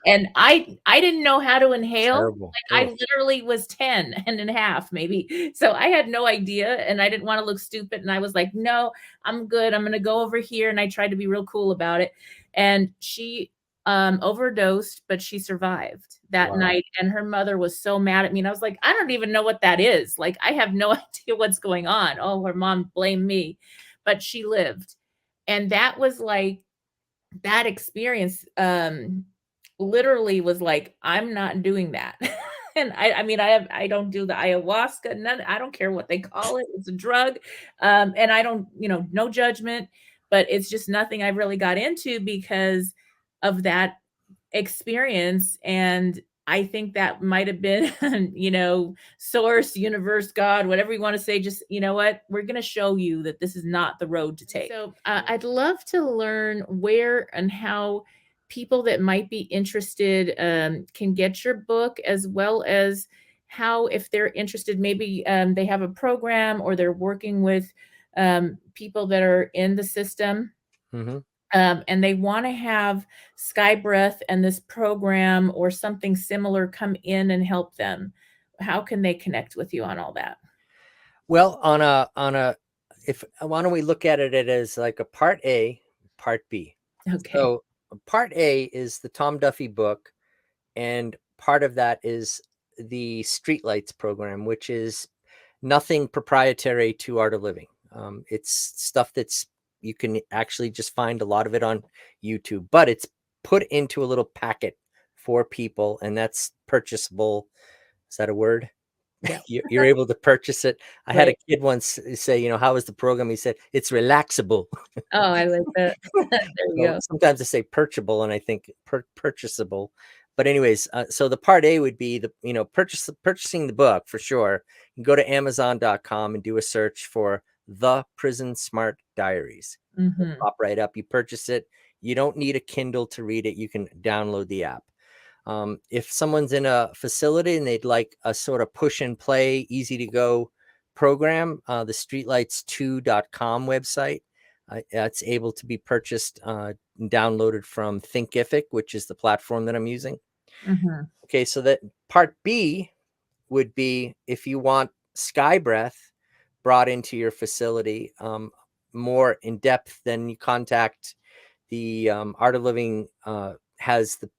And I didn't know how to inhale. Terrible. Like, Oh, I literally was 10 and a half maybe. So I had no idea, and I didn't wanna look stupid, and I was like, "No, I'm good. I'm gonna go over here," and I tried to be real cool about it. And she, overdosed, but she survived that wow. night, and her mother was so mad at me, and I was like, "I don't even know what that is. Like, I have no idea what's going on." Oh, her mom blamed me, but she lived. And that was like that experience, literally was like, "I'm not doing that." And I mean, I don't do the ayahuasca, none I don't care what they call it, it's a drug, and I don't no judgment, but it's just nothing I really got into because of that experience, and I think that might have been, source, universe, God, whatever you want to say, just, you know what? We're going to show you that this is not the road to take. So, I'd love to learn where and how people that might be interested can get your book, as well as how, if they're interested, maybe they have a program or they're working with people that are in the system, Hmm. and they want to have Sky Breath and this program or something similar come in and help them. How can they connect with you on all that? Well, if why don't we look at it as like a part A, part B. Okay. So part A is the Tom Duffy book, and part of that is the Streetlights program, which is nothing proprietary to Art of Living. It's stuff that's, you can actually just find a lot of it on YouTube, but it's put into a little packet for people, and that's purchasable. Is that a word? Yeah. You're able to purchase it. I had a Right. kid once say, how is the program? He said, it's relaxable. Oh, I like that. There you So go. sometimes I say purchasable, and I think purchasable. But anyways, so the part A would be the, purchasing the book for sure. You can go to Amazon.com and do a search for The Prison Smart Diaries. It'll Mhm. pop right up. You purchase it. You don't need a Kindle to read it. You can download the app. If someone's in a facility and they'd like a sort of push and play, easy to go program, the streetlights2.com website, it's able to be purchased and downloaded from Thinkific, which is the platform that I'm using. Mhm. Okay, so that part B would be, if you want Sky Breath, brought into your facility more in depth, then you contact the Art of Living has the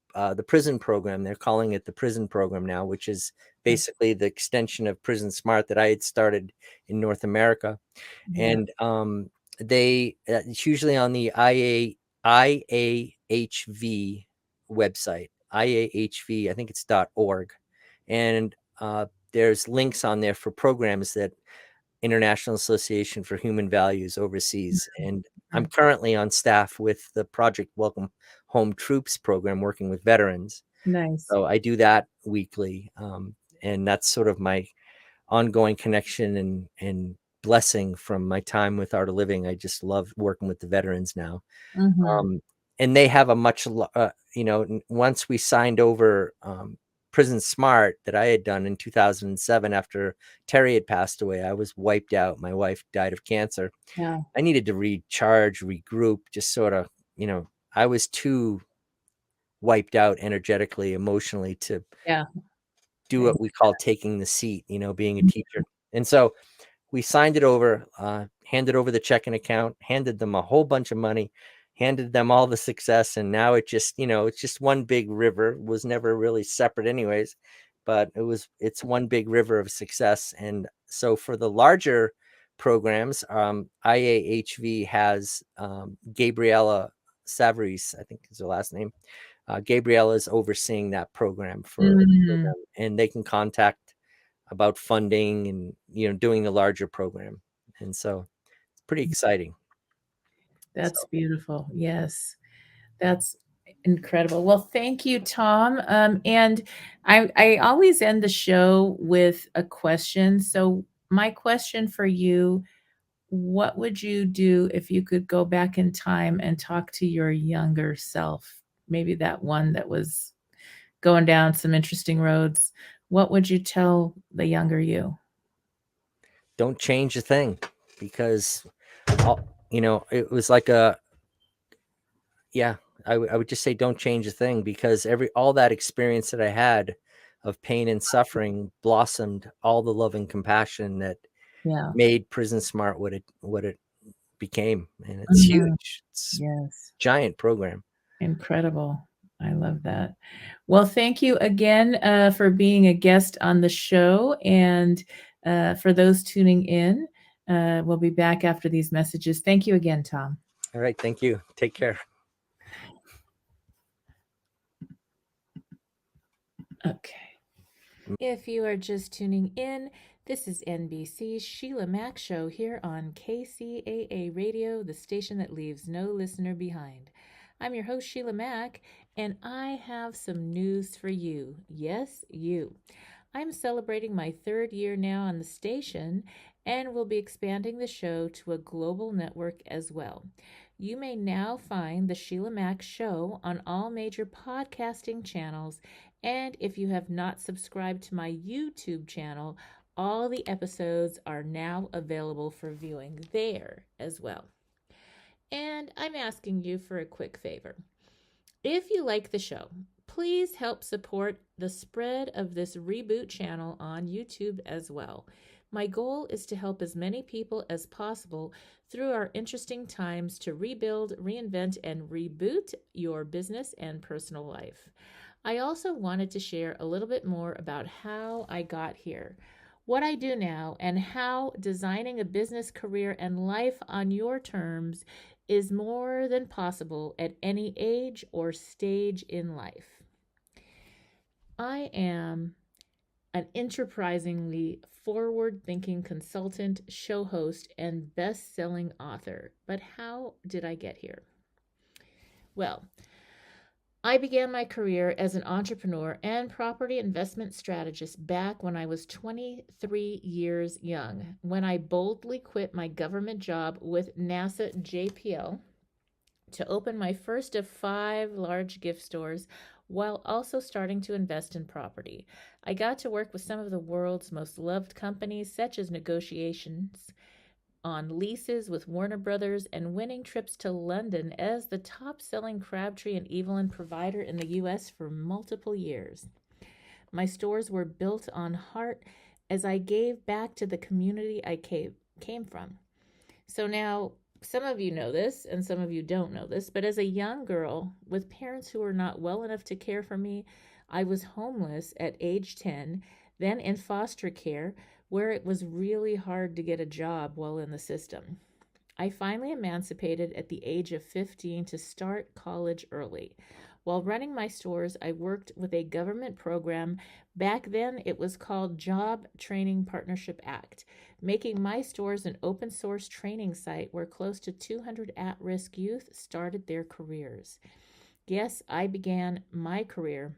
prison program. They're calling it the prison program now, which is basically the extension of Prison Smart that I had started in North America. Yeah. And it's usually on the IAHV website, IAHV, I think it's .org. And there's links on there for programs that International Association for Human Values oversees. And I'm currently on staff with the Project Welcome Home Troops program, working with veterans. Nice. So I do that weekly. And that's sort of my ongoing connection and blessing from my time with Art of Living. I just love working with the veterans now. And they have a much, once we signed over Prison Smart that I had done in 2007, after Terry had passed away, I was wiped out. My wife died of cancer. Yeah. I needed to recharge, regroup, just sort of, I was too wiped out energetically, emotionally to Yeah. do what we call taking the seat, being a teacher. And so we signed it over, handed over the checking account, handed them a whole bunch of money, handed them all the success. And now it just, it's just one big river. It was never really separate anyways, but it's one big river of success. And so for the larger programs, IAHV has Gabriella Savries, I think is her last name. Gabriella is overseeing that program for them, and they can contact about funding and doing the larger program. And so it's pretty exciting. That's beautiful. Yes. That's incredible. Well, thank you, Tom. And I always end the show with a question. So my question for you, what would you do if you could go back in time and talk to your younger self? Maybe that one that was going down some interesting roads. What would you tell the younger you? Don't change a thing, because it was like I would just say don't change a thing, because all that experience that I had of pain and suffering blossomed all the love and compassion that Yeah. made Prison Smart what it became. And it's huge. It's Yes. giant program. Incredible. I love that. Well, thank you again for being a guest on the show. And for those tuning in, we'll be back after these messages. Thank you again, Tom. All right. Thank you. Take care. Okay. If you are just tuning in, this is NBC's Sheila Mac Show here on KCAA Radio, the station that leaves no listener behind. I'm your host, Sheila Mac, and I have some news for you. Yes, you. I'm celebrating my 3rd year now on the station, and will be expanding the show to a global network as well. You may now find the Sheila Mac Show on all major podcasting channels, and if you have not subscribed to my YouTube channel, all the episodes are now available for viewing there as well. And I'm asking you for a quick favor. If you like the show, please help support the spread of this reboot channel on YouTube as well. My goal is to help as many people as possible through our interesting times to rebuild, reinvent, and reboot your business and personal life. I also wanted to share a little bit more about how I got here, what I do now, and how designing a business career and life on your terms is more than possible at any age or stage in life. I am an enterprisingly forward-thinking consultant, show host, and best-selling author. But how did I get here? Well, I began my career as an entrepreneur and property investment strategist back when I was 23 years young, when I boldly quit my government job with NASA JPL to open my first of 5 large gift stores, while also starting to invest in property. I got to work with some of the world's most loved companies, such as negotiations on leases with Warner Brothers, and winning trips to London as the top-selling Crabtree and Evelyn provider in the U.S. for multiple years. My stores were built on heart as I gave back to the community I came from. So now, some of you know this and some of you don't know this, but as a young girl with parents who were not well enough to care for me, I was homeless at age 10, then in foster care, where it was really hard to get a job while in the system. I finally emancipated at the age of 15 to start college early. While running my stores, I worked with a government program. Back then, it was called Job Training Partnership Act, making my stores an open source training site where close to 200 at-risk youth started their careers. Yes, I began my career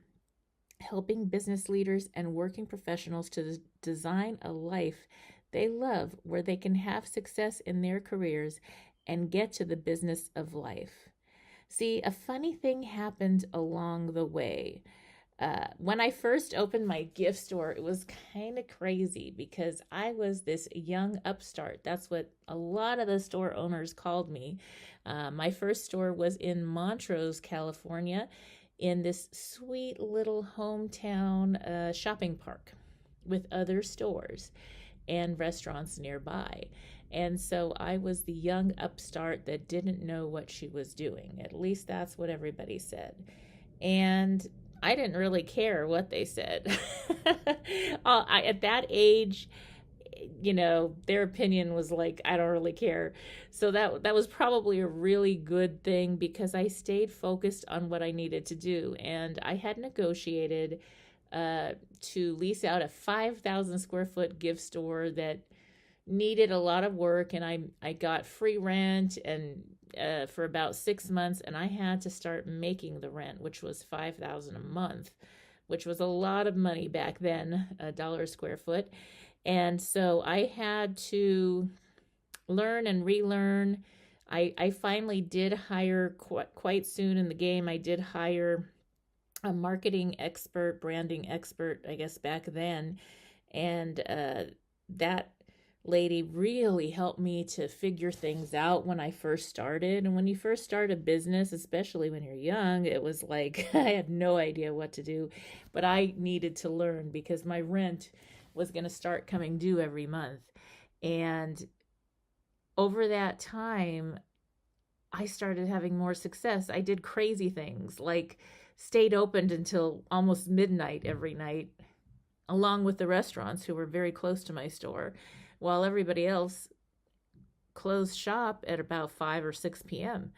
helping business leaders and working professionals to design a life they love where they can have success in their careers and get to the business of life. See, a funny thing happened along the way. When I first opened my gift store, it was kind of crazy because I was this young upstart. That's what a lot of the store owners called me. My first store was in Montrose, California, in this sweet little hometown shopping park with other stores and restaurants nearby. And so I was the young upstart that didn't know what she was doing. At least that's what everybody said. And I didn't really care what they said. At that age, their opinion was like, I don't really care. So that was probably a really good thing because I stayed focused on what I needed to do. And I had negotiated to lease out a 5,000 square foot gift store that needed a lot of work, and I got free rent and for about 6 months, and I had to start making the rent, which was $5,000 a month, which was a lot of money back then, $1 a square foot. And so I had to learn and relearn. I finally did hire quite soon in the game. I did hire a marketing expert, branding expert, I guess back then, and that lady really helped me to figure things out when I first started. And when you first start a business, especially when you're young, it was like I had no idea what to do, but I needed to learn because my rent was going to start coming due every month. And over that time, I started having more success. I did crazy things like stayed open until almost midnight every night, along with the restaurants who were very close to my store, while everybody else closed shop at about 5 or 6 p.m.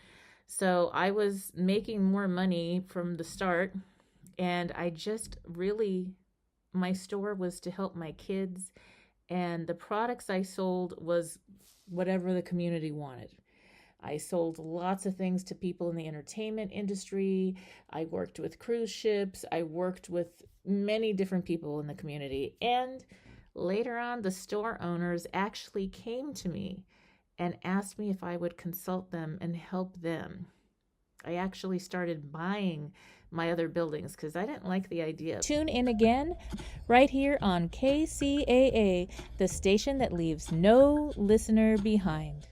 So I was making more money from the start, and I just really, my store was to help my kids, and the products I sold was whatever the community wanted. I sold lots of things to people in the entertainment industry. I worked with cruise ships. I worked with many different people in the community. And later on, the store owners actually came to me and asked me if I would consult them and help them. I actually started buying my other buildings because I didn't like the idea. Tune in again right here on KCAA, the station that leaves no listener behind.